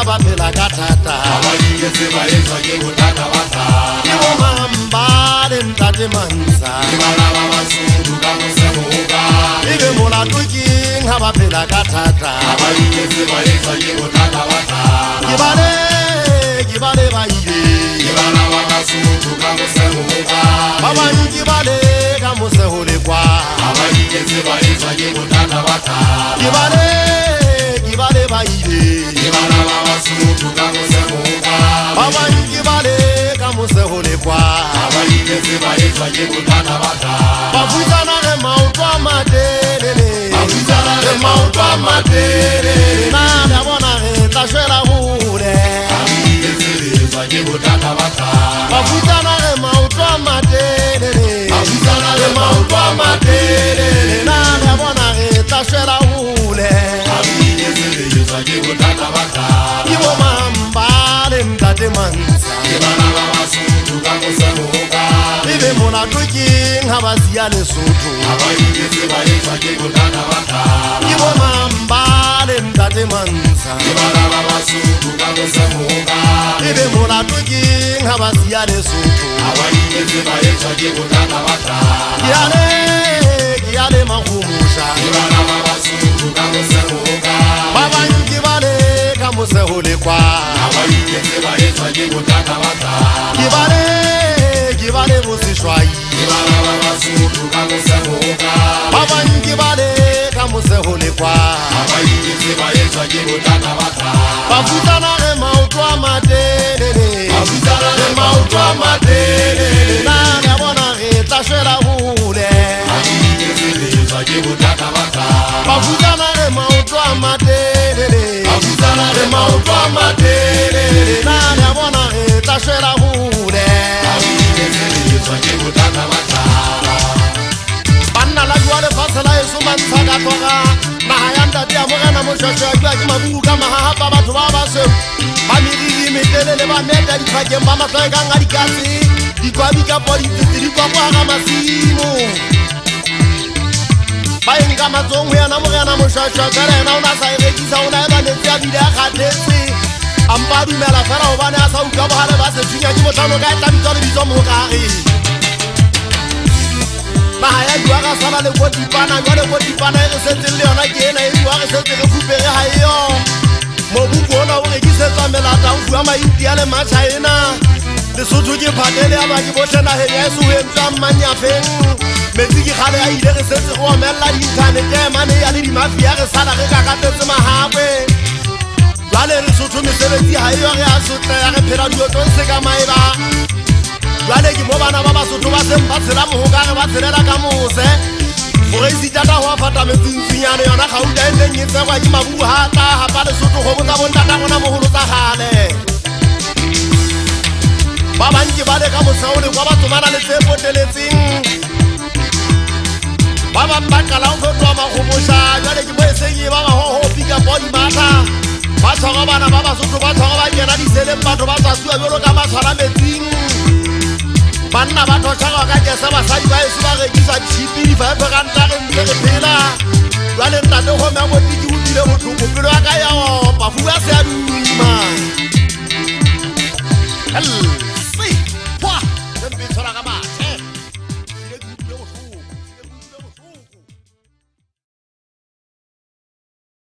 ba phela ka thata ke bo mamba le ntate Mansa e be molato keng ha ba phela ka thata ke bale ba ile ba bantši ba le ka mosego le kwa ke bale ba ile ba bantši ba le ka mosego le kwa ba futsana ge maoto a matelele na le a bona ge tla šwela gole ba futsana ge maoto a matelele na le a bona ge tla šwela gole ke bo mamba le ntate Mansa e be molato keng ha ba sia Lesotho ke bo mamba le ntate Mansa e be molato keng ha ba sia Lesotho ke a le magomoša ba bantši ba le ka mosego le kwa ke ba le bosešwai ba bantši ba le ka mosego le kwa ba futsana ge maoto a matelele na le a bona ge tla šwela gole ba futsana ge maoto a matelele na le a bona ge tla šwela gole banna la jwa lefase la eso Mansa ka tloga naga ya ntate ya mogena mošošo ya jwa ke mabugu ka magagapa batho ba basweu ba meriri metelele ba meta diphakeng ba matloe ka nga dikatse dikwabi ka poditsetse dikwapoaga masimo ba eng ka matsong go yana mogena mošošo ka le ena o ne a sa e rekisa o na e banetse a bile a kgatlhetse a mpa a dumela fela gobane a sa utlwa bogale ba sethunya ke botlhano ka e tlabitswa lebitswa mogokage naga ya jwa ga sala le ko dipana jwa le ko dipana e re setseng le yona ke ena e jwa re setse re khupege ga eyo mobuko ona o rekisetswa melata o bua maindia le machaena Lesotho ke phatele ya baki bohle nageng ya eso o entswa mmanyafeng metsi ke gale a ile re setse go omelela di-inthanete mane ya le dimafia re sala re kakatetse magakwe jwale Lesotho mesebetsi ga eyo ge a sotlega ge phela diotlo se ka maeba jwale ke mo bana ba Basotho ba seng ba tshela mogokage ba tshelela ka mose gore isitata go a fata metsintsinyane yona gauta e neng e tsegwa ke mabubu ga tla gapa Lesotho go botsa bontata gona mogolo tsa gale ba bantši ba le ka mosego le kwa batho ba na le tse poteletseng ba bang ba qala go fetoa magomoša jwale ke mo eseng e ba bahohopi ka po dimata ba tshwara bana ba Basotho ba tshwara ba kena diseleng batho ba tsasiwa bjalo ka ba tshwara metsing banna ba thotšhaga ka kese basadi ba eso ba rekisa tshipi di-5 ranta re ntse re phela jwale ntate gome a motiki o dile botlhoko pelo ya ka ya